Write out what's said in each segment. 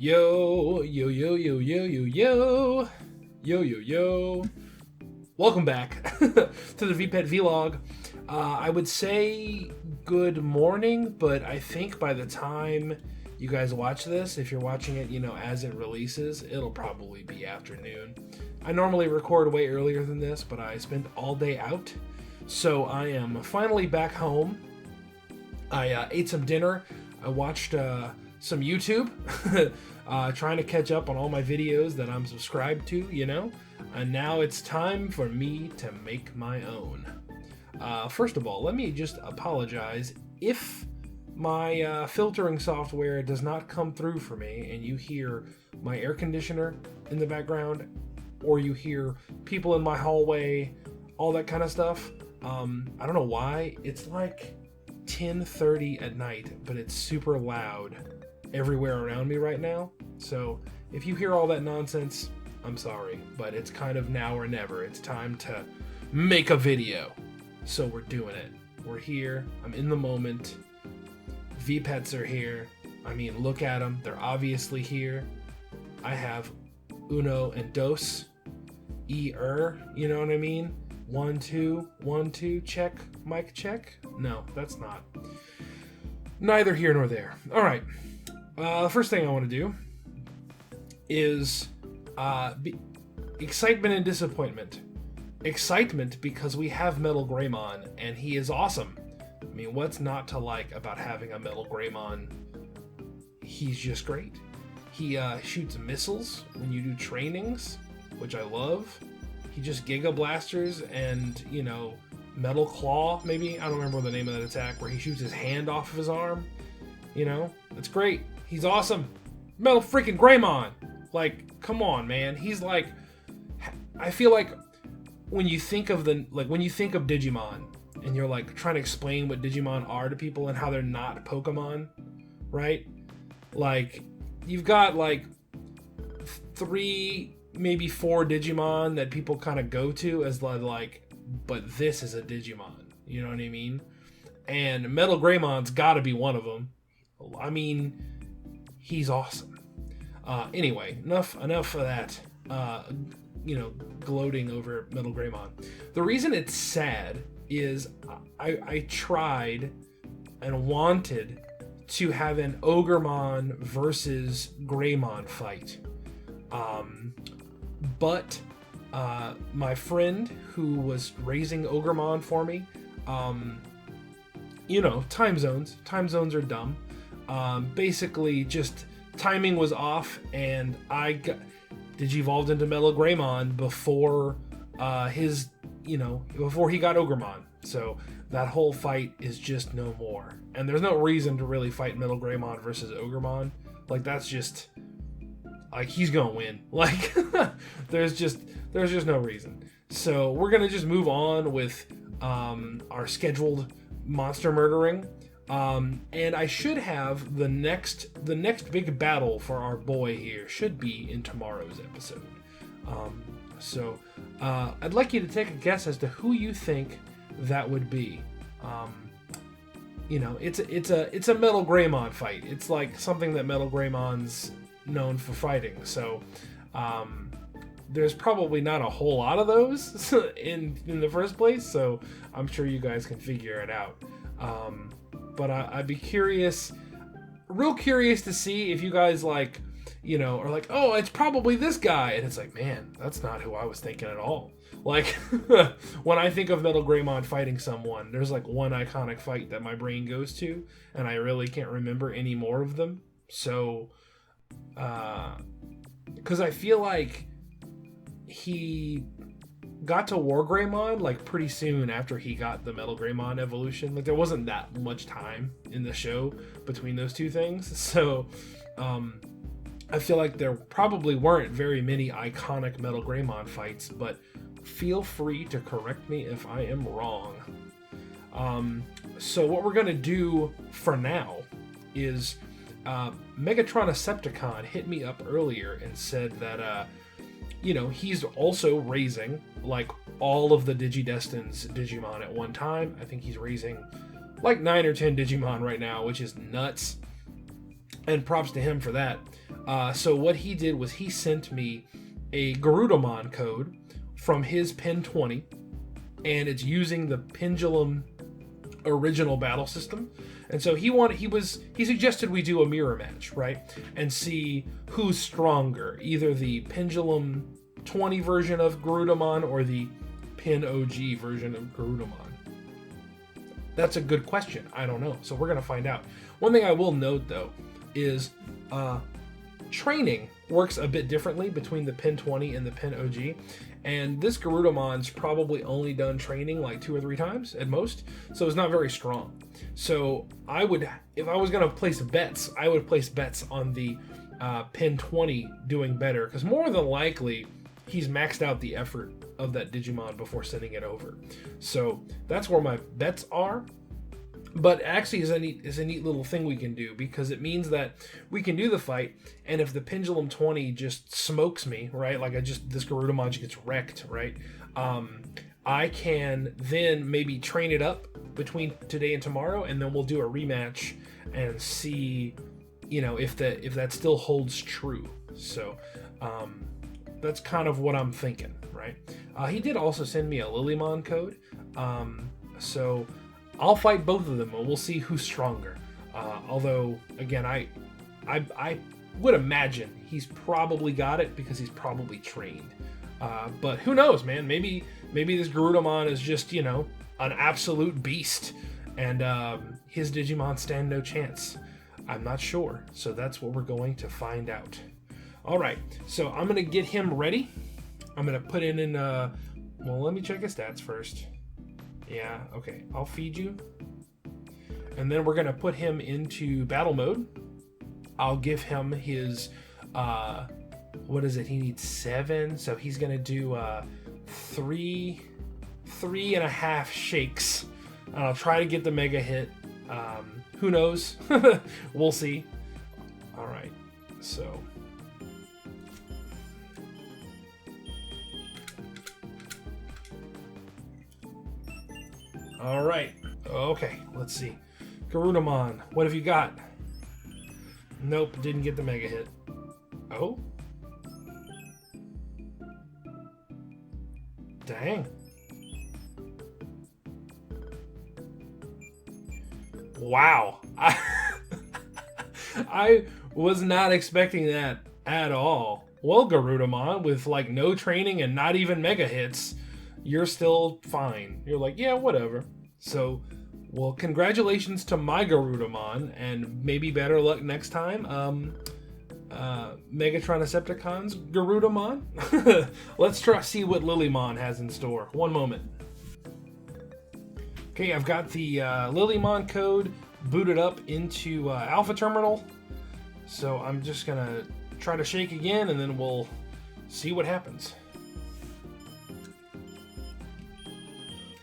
Yo, yo, yo, yo, yo, yo, yo, yo, yo, yo. Welcome back to the VPET Vlog. I would say good morning, but I think by the time you guys watch this, if you're watching it, as it releases, it'll probably be afternoon. I normally record way earlier than this, but I spent all day out, so I am finally back home. I ate some dinner. I watched some YouTube, trying to catch up on all my videos that I'm subscribed to, and now it's time for me to make my own. First of all, let me just apologize if my filtering software does not come through for me and you hear my air conditioner in the background, or you hear people in my hallway, all that kind of stuff. I don't know why. It's like 10:30 at night, but it's super loud everywhere around me right now. So if you hear all that nonsense, I'm sorry, but it's kind of now or never. It's time to make a video. So we're doing it. We're here. I'm in the moment. VPETs are here. I mean, look at them. They're obviously here. I have uno and dos. You know what I mean? 1, 2, 1, 2, check, mic check. No, that's not. Neither here nor there. All right. The first thing I want to do is excitement and disappointment. Excitement because we have MetalGreymon and he is awesome. I mean, what's not to like about having a MetalGreymon? He's just great. He shoots missiles when you do trainings, which I love. He just Giga Blasters and, Metal Claw, maybe? I don't remember the name of that attack, where he shoots his hand off of his arm. It's great. He's awesome. Metal freaking Greymon! Like, come on, man. He's like... I feel like when you think of Digimon, and you're like trying to explain what Digimon are to people and how they're not Pokemon, right? Like, you've got like 3, maybe 4 Digimon that people kind of go to as like, but this is a Digimon. You know what I mean? And MetalGreymon's got to be one of them. I mean, he's awesome. Anyway, enough of that. Gloating over MetalGreymon. The reason it's sad is I tried and wanted to have an Ogremon versus Greymon fight. But my friend who was raising Ogremon for me, time zones are dumb. Basically just timing was off, and I got Digivolved into MetalGreymon before before he got Ogremon. So that whole fight is just no more. And there's no reason to really fight MetalGreymon versus Ogremon. Like, that's just like, he's gonna win. Like, there's just no reason. So we're gonna just move on with our scheduled monster murdering. And I should have the next big battle for our boy here should be in tomorrow's episode. So I'd like you to take a guess as to who you think that would be. It's a MetalGreymon fight. It's like something that MetalGreymon's known for fighting. So there's probably not a whole lot of those in the first place. So I'm sure you guys can figure it out. But I'd be real curious to see if you guys are like, oh, it's probably this guy. And it's like, man, that's not who I was thinking at all. Like, when I think of MetalGreymon fighting someone, there's like one iconic fight that my brain goes to, and I really can't remember any more of them. So, because I feel like he got to WarGreymon like pretty soon after he got the MetalGreymon evolution. Like, there wasn't that much time in the show between those two things. So I feel like there probably weren't very many iconic MetalGreymon fights, but feel free to correct me if I am wrong. So what we're gonna do for now is Megatron hit me up earlier and said that he's also raising like all of the Digidestin's Digimon at one time. I think he's raising like 9 or 10 Digimon right now, which is nuts. and props to him for that. So what he did was he sent me a Garudamon code from his Pen 20, and it's using the Pendulum original battle system. And so he suggested we do a mirror match, right? And see who's stronger, either the Pendulum 20 version of Garudamon or the Pen OG version of Garudamon. That's a good question. I don't know. So we're going to find out. One thing I will note, though, is training works a bit differently between the Pen 20 and the Pen OG. And this Garudamon's probably only done training like 2 or 3 times at most. So it's not very strong. So if I was going to place bets, I would place bets on the Pen 20 doing better. Because more than likely, he's maxed out the effort of that Digimon before sending it over. So that's where my bets are. But actually is a neat little thing we can do, because it means that we can do the fight, and if the Pendulum 20 just smokes me, right, like this Garudamon just gets wrecked, right, I can then maybe train it up between today and tomorrow, and then we'll do a rematch and see, if that still holds true. So that's kind of what I'm thinking, right? He did also send me a Lilymon code, so I'll fight both of them, and we'll see who's stronger. Although, again, I would imagine he's probably got it because he's probably trained. But who knows, man? Maybe this Garudamon is just, an absolute beast, and his Digimon stand no chance. I'm not sure, so that's what we're going to find out. All right, so I'm going to get him ready. I'm going to put it in, well, let me check his stats first. Yeah, okay, I'll feed you. And then we're going to put him into battle mode. I'll give him his, what is it? He needs 7, so he's going to do 3.5 shakes. I'll try to get the mega hit. Who knows? We'll see. All right, so... All right. Okay, let's see. Garudamon, what have you got? Nope, didn't get the mega hit. Oh? Dang. Wow. I was not expecting that at all. Well, Garudamon, with like no training and not even mega hits, you're still fine. You're like, yeah, whatever. So, well, congratulations to my Garudamon, and maybe better luck next time. Megatron Decepticons Garudamon. Let's see what Lilymon has in store. One moment. Okay, I've got the Lilymon code booted up into Alpha Terminal. So I'm just gonna try to shake again, and then we'll see what happens.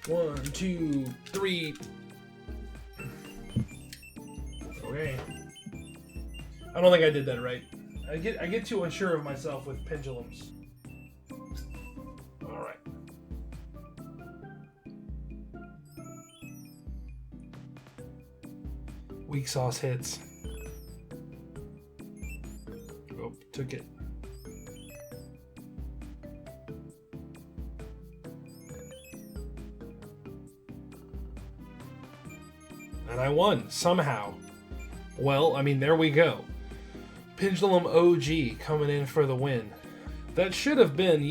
1, 2, 3. Okay. I don't think I did that right. I get too unsure of myself with pendulums. All right. Weak sauce hits. Oh, took it. And I won, somehow. Well, I mean, there we go. Pendulum OG coming in for the win. That should have been,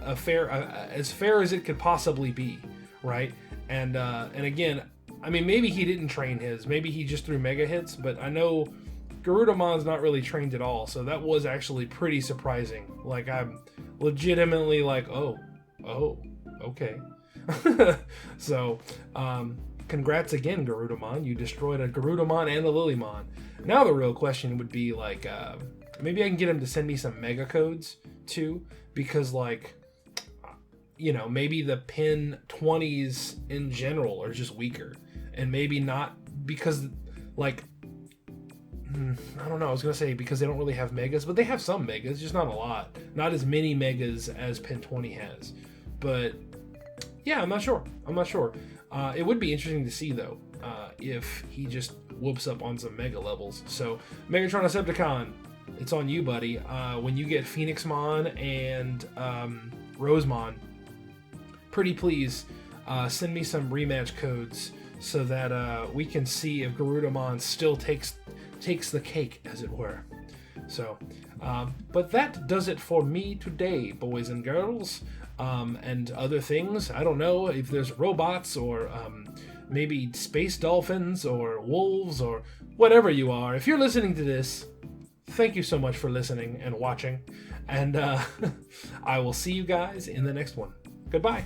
a fair, as fair as it could possibly be, right? And again, I mean, maybe he didn't train his. Maybe he just threw mega hits, but I know Garudamon's not really trained at all, so that was actually pretty surprising. Like, I'm legitimately like, oh, okay. So, congrats again, Garudamon. You destroyed a Garudamon and a Lilymon. Now the real question would be, like, maybe I can get him to send me some mega codes, too, because, like, maybe the Pen 20s in general are just weaker. And maybe not because, like, I don't know, I was going to say because they don't really have megas, but they have some megas, just not a lot. Not as many megas as Pen 20 has. But, yeah, I'm not sure. It would be interesting to see, though, if he just whoops up on some mega levels. So Megatron Decepticon, it's on you, buddy. When you get Phoenixmon and Rosemon, pretty please send me some rematch codes so that we can see if Garudamon still takes the cake, as it were. So, but that does it for me today, boys and girls, and other things. I don't know if there's robots or maybe space dolphins or wolves or whatever you are. If you're listening to this, thank you so much for listening and watching, and I will see you guys in the next one. Goodbye.